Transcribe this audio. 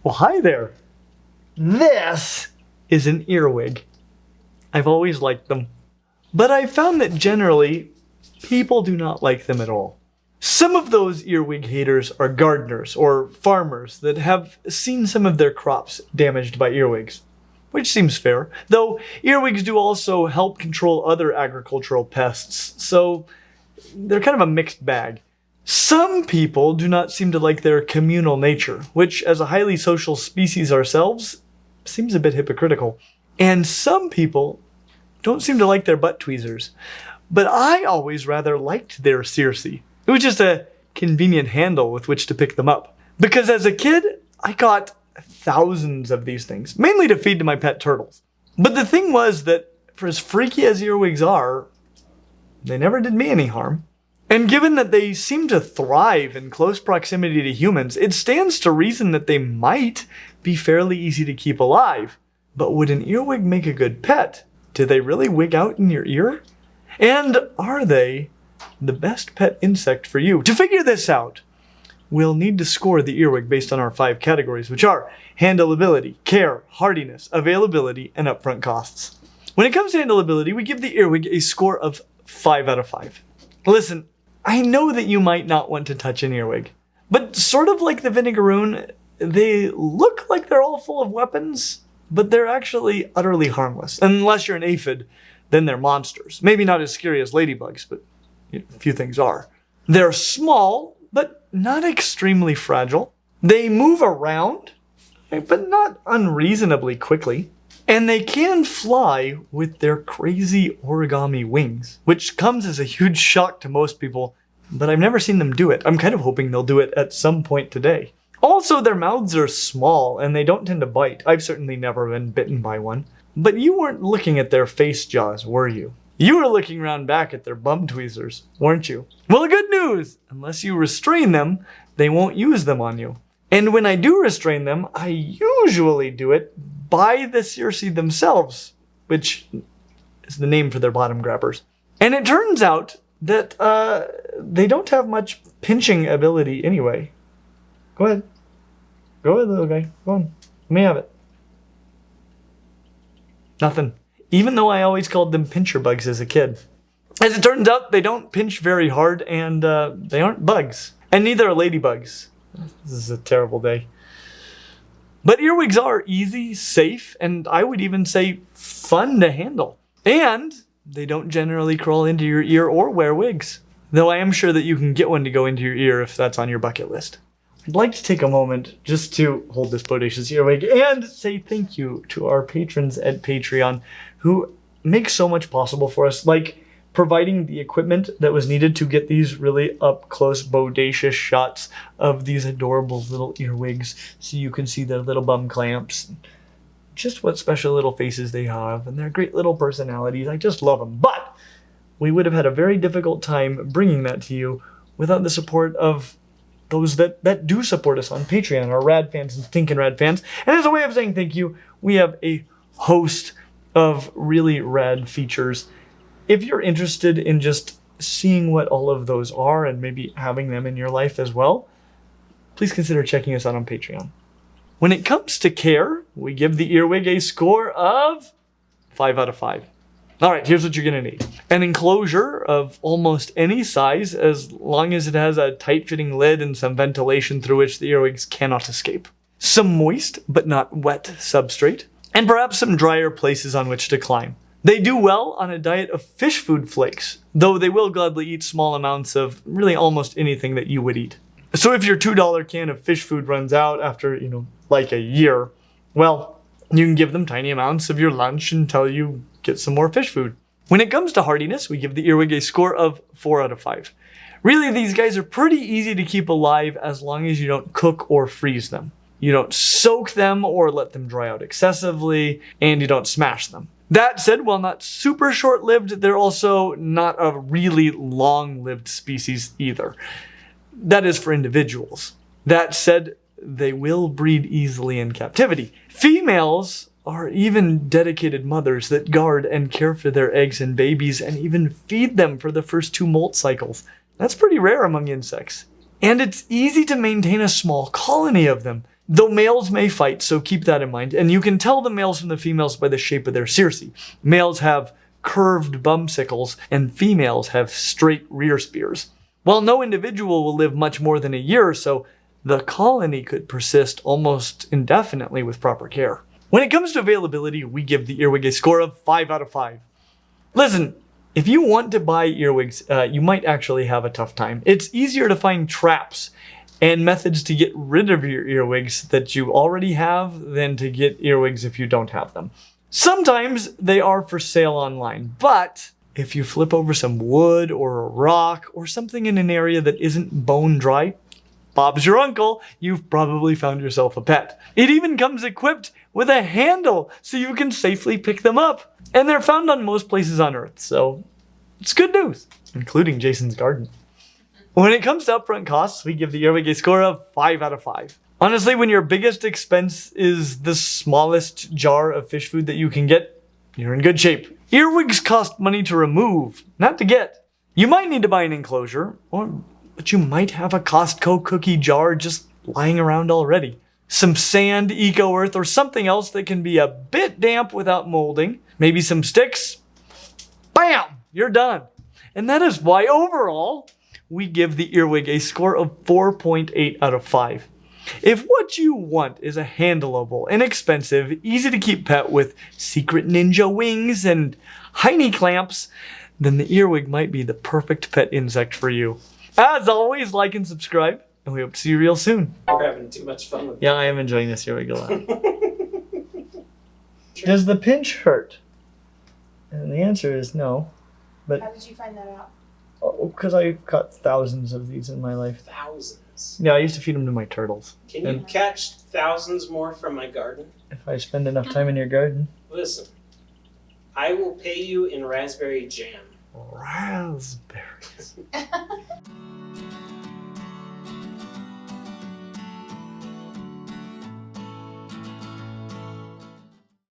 Well, hi there. This is an earwig. I've always liked them. But I found that generally, people do not like them at all. Some of those earwig haters are gardeners or farmers that have seen some of their crops damaged by earwigs, which seems fair, though earwigs do also help control other agricultural pests, so they're kind of a mixed bag. Some people do not seem to like their communal nature, which as a highly social species ourselves, seems a bit hypocritical. And some people don't seem to like their butt tweezers, but I always rather liked their Circe. It was just a convenient handle with which to pick them up. Because as a kid, I got thousands of these things, mainly to feed to my pet turtles. But the thing was that for as freaky as earwigs are, they never did me any harm. And given that they seem to thrive in close proximity to humans, it stands to reason that they might be fairly easy to keep alive. But would an earwig make a good pet? Do they really wig out in your ear? And are they the best pet insect for you? To figure this out, we'll need to score the earwig based on our 5 categories, which are handleability, care, hardiness, availability, and upfront costs. When it comes to handleability, we give the earwig a score of 5 out of 5. Listen, I know that you might not want to touch an earwig, but sort of like the vinegaroon, they look like they're all full of weapons, but they're actually utterly harmless. Unless you're an aphid, then they're monsters. Maybe not as scary as ladybugs, but a few things are. They're small, but not extremely fragile. They move around, but not unreasonably quickly. And they can fly with their crazy origami wings, which comes as a huge shock to most people, but I've never seen them do it. I'm kind of hoping they'll do it at some point today. Also, their mouths are small and they don't tend to bite. I've certainly never been bitten by one. But you weren't looking at their face jaws, were you? You were looking around back at their bum tweezers, weren't you? Well, the good news! Unless you restrain them, they won't use them on you. And when I do restrain them, I usually do it by the Circe themselves, which is the name for their bottom grabbers. And it turns out that they don't have much pinching ability anyway. Go ahead. Go ahead, little guy. Go on. Let me have it. Nothing. Even though I always called them pincher bugs as a kid. As it turns out, they don't pinch very hard, and they aren't bugs. And neither are ladybugs. This is a terrible day. But earwigs are easy, safe, and I would even say fun to handle. And they don't generally crawl into your ear or wear wigs. Though I am sure that you can get one to go into your ear if that's on your bucket list. I'd like to take a moment just to hold this bodacious earwig and say thank you to our patrons at Patreon who make so much possible for us, like providing the equipment that was needed to get these really up-close, bodacious shots of these adorable little earwigs so you can see their little bum clamps. Just what special little faces they have, and their great little personalities. I just love them. But we would have had a very difficult time bringing that to you without the support of those that do support us on Patreon, our rad fans and stinkin' rad fans. And as a way of saying thank you, we have a host of really rad features. If you're interested in just seeing what all of those are and maybe having them in your life as well, please consider checking us out on Patreon. When it comes to care, we give the earwig a score of 5 out of 5. All right, here's what you're going to need. An enclosure of almost any size, as long as it has a tight-fitting lid and some ventilation through which the earwigs cannot escape. Some moist, but not wet substrate, and perhaps some drier places on which to climb. They do well on a diet of fish food flakes, though they will gladly eat small amounts of really almost anything that you would eat. So if your $2 can of fish food runs out after, like a year, well, you can give them tiny amounts of your lunch until you get some more fish food. When it comes to hardiness, we give the earwig a score of 4 out of 5. Really, these guys are pretty easy to keep alive as long as you don't cook or freeze them. You don't soak them or let them dry out excessively, and you don't smash them. That said, while not super short-lived, they're also not a really long-lived species either. That is for individuals. That said, they will breed easily in captivity. Females are even dedicated mothers that guard and care for their eggs and babies and even feed them for the first 2 molt cycles. That's pretty rare among insects. And it's easy to maintain a small colony of them. Though males may fight, so keep that in mind. And you can tell the males from the females by the shape of their circe. Males have curved bumsicles, and females have straight rear spears. While no individual will live much more than a year or so, the colony could persist almost indefinitely with proper care. When it comes to availability, we give the earwig a score of 5 out of 5. Listen, if you want to buy earwigs, you might actually have a tough time. It's easier to find traps and methods to get rid of your earwigs that you already have than to get earwigs if you don't have them. Sometimes they are for sale online, but if you flip over some wood or a rock or something in an area that isn't bone dry, Bob's your uncle, you've probably found yourself a pet. It even comes equipped with a handle so you can safely pick them up. And they're found on most places on Earth, so it's good news, including Jason's garden. When it comes to upfront costs, we give the earwig a score of 5 out of 5. Honestly, when your biggest expense is the smallest jar of fish food that you can get, you're in good shape. Earwigs cost money to remove, not to get. You might need to buy an enclosure, but you might have a Costco cookie jar just lying around already. Some sand, eco-earth, or something else that can be a bit damp without molding. Maybe some sticks. Bam! You're done. And that is why overall, we give the earwig a score of 4.8 out of 5. If what you want is a handleable, inexpensive, easy to keep pet with secret ninja wings and hiney clamps, then the earwig might be the perfect pet insect for you. As always, like and subscribe, and we hope to see you real soon. We're having too much fun with it. Yeah, I am enjoying this earwig a lot. Does the pinch hurt? And the answer is no. But how did you find that out? Because I've caught thousands of these in my life. Thousands? Yeah, I used to feed them to my turtles. Can you catch thousands more from my garden? If I spend enough time in your garden. Listen, I will pay you in raspberry jam. Raspberries.